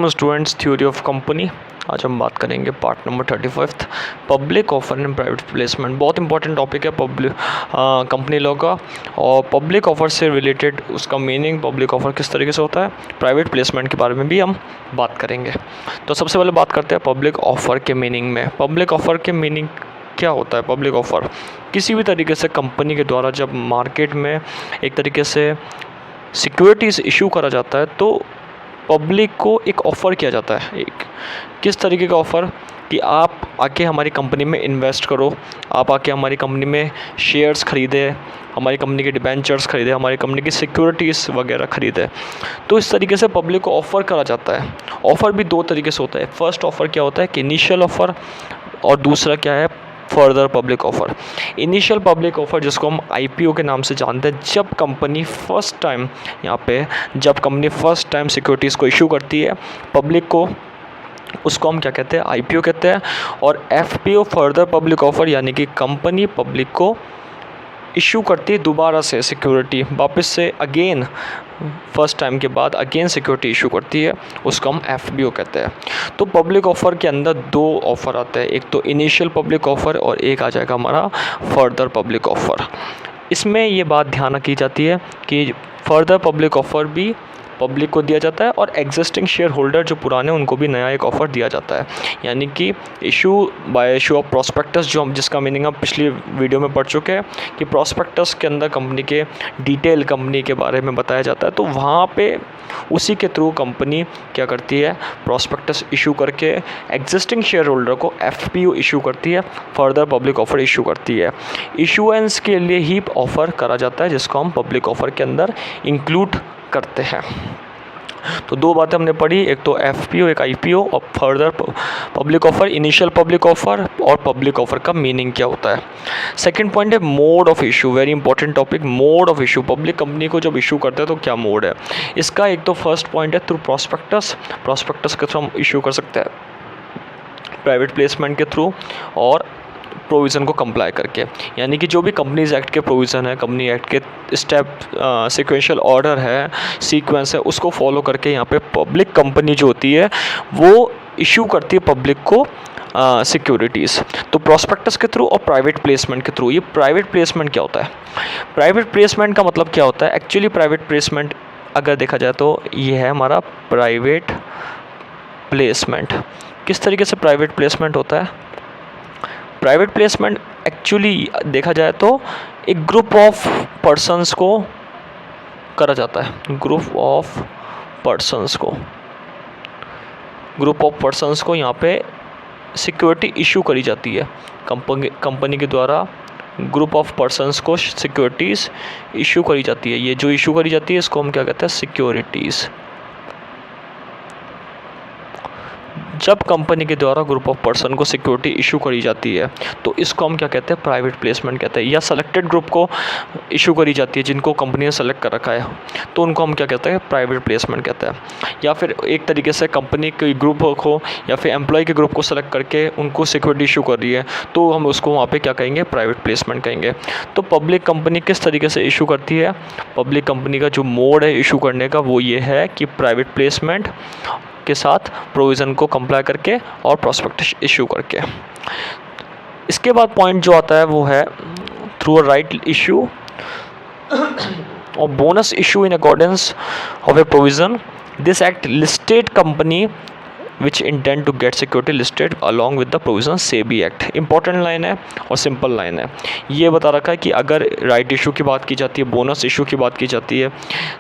Students, theory of company. आज हम बात करेंगे part number 35 public offer and private placement. बहुत इंपॉर्टेंट टॉपिक है पब्लिक कंपनी लॉ का, और पब्लिक ऑफर से रिलेटेड उसका मीनिंग, पब्लिक ऑफर किस तरीके से होता है, प्राइवेट प्लेसमेंट के बारे में भी हम बात करेंगे। तो सबसे पहले बात करते हैं पब्लिक ऑफर के मीनिंग में। पब्लिक ऑफर के मीनिंग क्या होता है? पब्लिक ऑफर किसी भी तरीके से कंपनी के द्वारा जब मार्केट में एक तरीके से सिक्योरिटीज़ इशू करा जाता है तो पब्लिक को एक ऑफ़र किया जाता है। एक किस तरीके का ऑफ़र कि आप आके हमारी कंपनी में इन्वेस्ट करो, आप आके हमारी कंपनी में शेयर्स ख़रीदें, हमारी कंपनी के डिबेंचर्स ख़रीदें, हमारी कंपनी की सिक्योरिटीज़ वगैरह ख़रीदें। तो इस तरीके से पब्लिक को ऑफ़र करा जाता है। ऑफ़र भी दो तरीके से होता है। फर्स्ट ऑफ़र क्या होता है कि इनिशियल ऑफ़र, और दूसरा क्या है, further public offer. Initial public offer जिसको हम आईपीओ के नाम से जानते हैं, जब कंपनी फ़र्स्ट टाइम सिक्योरिटीज़ को इशू करती है पब्लिक को, उसको हम क्या कहते हैं, आईपीओ कहते हैं। और एफपीओ, फर्दर पब्लिक ऑफ़र, यानी कि कंपनी पब्लिक को इशू करती है दोबारा से सिक्योरिटी, वापस से अगेन फर्स्ट टाइम के बाद अगेन सिक्योरिटी इशू करती है, उसको हम एफबीओ कहते हैं। तो पब्लिक ऑफ़र के अंदर दो ऑफ़र आते हैं, एक तो इनिशियल पब्लिक ऑफ़र और एक आ जाएगा हमारा फर्दर पब्लिक ऑफ़र। इसमें ये बात ध्यान रखी जाती है कि फर्दर पब्लिक ऑफ़र भी पब्लिक को दिया जाता है और एग्जिस्टिंग शेयर होल्डर जो पुराने, उनको भी नया एक ऑफ़र दिया जाता है। यानी कि issue bye issue of prospectus, जो हम जिसका मीनिंग हम पिछली वीडियो में पढ़ चुके हैं कि प्रॉस्पेक्टस के अंदर कंपनी के डिटेल, कंपनी के बारे में बताया जाता है। तो वहाँ पे उसी के थ्रू कंपनी क्या करती है, प्रॉस्पेक्टस इशू करके एग्जिस्टिंग शेयर होल्डर को एफपीओ इशू करती है, फर्दर पब्लिक ऑफ़र इशू करती है। इशूएंस के लिए ही ऑफ़र करा जाता है, जिसको हम पब्लिक ऑफ़र के अंदर इंक्लूड करते हैं। तो दो बातें हमने पढ़ी, एक तो एफपीओ, एक आईपीओ, और further public offer, initial public offer और पब्लिक ऑफ़र का मीनिंग क्या होता है। सेकंड पॉइंट है mode of issue, very important topic, mode of issue. Public company को जब इशू करते हैं तो क्या मोड है इसका? एक तो फर्स्ट पॉइंट है थ्रू प्रॉस्पेक्टस, प्रॉस्पेक्टस के थ्रू हम इशू कर सकते हैं, प्राइवेट प्लेसमेंट के थ्रू, और प्रोविज़न को कंप्लाई करके। यानी कि जो भी कंपनीज़ एक्ट के प्रोविज़न है, कंपनी एक्ट के स्टेप सिक्वेंशियल ऑर्डर है, सीक्वेंस है, उसको फॉलो करके यहाँ पे पब्लिक कंपनी जो होती है वो इशू करती है पब्लिक को सिक्योरिटीज़। तो प्रॉस्पेक्टस के थ्रू और प्राइवेट प्लेसमेंट के थ्रू। ये प्राइवेट प्लेसमेंट क्या होता है? प्राइवेट प्लेसमेंट का मतलब क्या होता है? एक्चुअली प्राइवेट प्लेसमेंट अगर देखा जाए तो ये है हमारा प्राइवेट प्लेसमेंट। किस तरीके से प्राइवेट प्लेसमेंट होता है? प्राइवेट प्लेसमेंट एक्चुअली देखा जाए तो एक ग्रुप ऑफ पर्सन्स को करा जाता है, ग्रुप ऑफ पर्सन्स को यहाँ पे सिक्योरिटी इशू करी जाती है कंपनी के द्वारा। ग्रुप ऑफ पर्सन्स को सिक्योरिटीज़ इशू करी जाती है। ये जो इशू करी जाती है इसको हम क्या कहते हैं, सिक्योरिटीज़। जब कंपनी के द्वारा ग्रुप ऑफ पर्सन को सिक्योरिटी इशू करी जाती है तो इसको हम क्या कहते हैं, प्राइवेट प्लेसमेंट कहते हैं। या सेलेक्टेड ग्रुप को इशू करी जाती है जिनको कंपनी ने सेलेक्ट कर रखा है, तो उनको हम क्या कहते हैं, प्राइवेट प्लेसमेंट कहते हैं। या फिर एक तरीके से कंपनी के ग्रुप को या फिर एम्प्लॉय के ग्रुप को सेलेक्ट करके उनको सिक्योरिटी इशू कर रही है, तो हम उसको वहाँ पे क्या कहेंगे, प्राइवेट प्लेसमेंट कहेंगे। तो पब्लिक कंपनी किस तरीके से इशू करती है? पब्लिक कंपनी का जो मोड है इशू करने का वो ये है कि प्राइवेट प्लेसमेंट के साथ प्रोविज़न को कंप्लाई करके और प्रॉस्पेक्टस इशू करके। इसके बाद पॉइंट जो आता है वो है थ्रू अ राइट इशू और bonus issue in accordance of a provision this act listed company which intend to get security listed along with the provision SEBI act. Important line है और सिंपल लाइन है। ये बता रखा है कि अगर राइट इशू की बात की जाती है, बोनस इशू की बात की जाती है,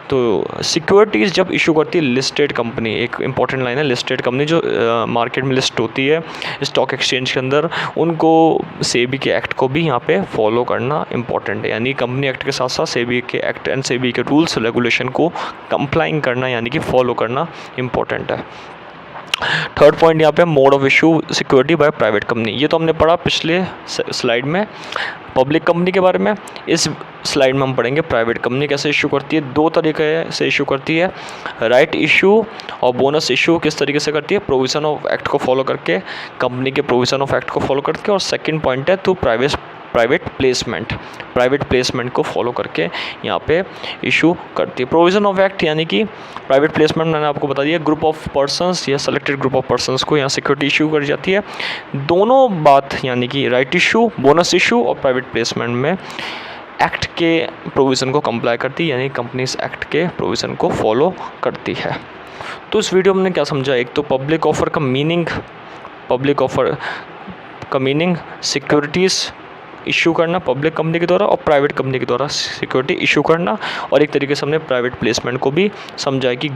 तो सिक्योरिटीज़ जब इशू करती है लिस्टेड कंपनी, एक इंपॉर्टेंट लाइन है, लिस्टेड कंपनी जो मार्केट में लिस्ट होती है स्टॉक एक्सचेंज के अंदर, उनको सेबी के एक्ट को भी यहाँ पे फॉलो करना इंपॉर्टेंट है। यानी कंपनी एक्ट के साथ साथ सेबी के एक्ट एंड सेबी के रूल्स रेगुलेशन को कंप्लाइंग करना, यानी कि फॉलो करना इंपॉर्टेंट है। थर्ड पॉइंट यहाँ पे mode of issue security by private company. ये तो हमने पढ़ा पिछले स्लाइड में पब्लिक कंपनी के बारे में। इस स्लाइड में हम पढ़ेंगे प्राइवेट कंपनी कैसे इशू करती है। दो तरीके से इशू करती है, राइट इशू और बोनस इशू किस तरीके से करती है, प्रोविज़न ऑफ एक्ट को फॉलो करके, कंपनी के प्रोविज़न ऑफ एक्ट को फॉलो करके। और सेकंड पॉइंट है थ्रू प्राइवेट प्लेसमेंट को फॉलो करके यहाँ पे इशू करती है। प्रोविज़न ऑफ एक्ट यानी कि प्राइवेट प्लेसमेंट मैंने आपको बता दिया, ग्रुप ऑफ पर्सनस या सेलेक्टेड ग्रुप ऑफ पर्सनस को यहाँ सिक्योरिटी इशू कर जाती है। दोनों बात यानी कि राइट इशू, बोनस इशू और प्राइवेट प्लेसमेंट में एक्ट के प्रोविज़न को कंप्लाई करती है, यानी कंपनीज एक्ट के प्रोविज़न को फॉलो करती है। तो इस वीडियो में हमने क्या समझा, एक तो पब्लिक ऑफ़र का मीनिंग सिक्योरिटीज़ इशू करना पब्लिक कंपनी के द्वारा और प्राइवेट कंपनी के द्वारा सिक्योरिटी इशू करना, और एक तरीके से हमने प्राइवेट प्लेसमेंट को भी समझा कि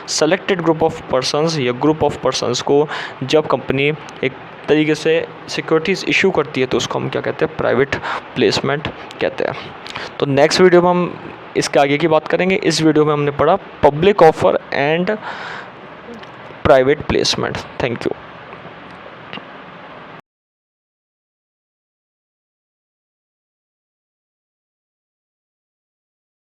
सेलेक्टेड ग्रुप ऑफ पर्सनस या ग्रुप ऑफ पर्सनस को जब कंपनी एक तरीके से सिक्योरिटीज़ इशू करती है तो उसको हम क्या कहते हैं, प्राइवेट प्लेसमेंट कहते हैं। तो नेक्स्ट वीडियो में हम इसके आगे की बात करेंगे। इस वीडियो में हमने पढ़ा public offer and private placement. Thank you.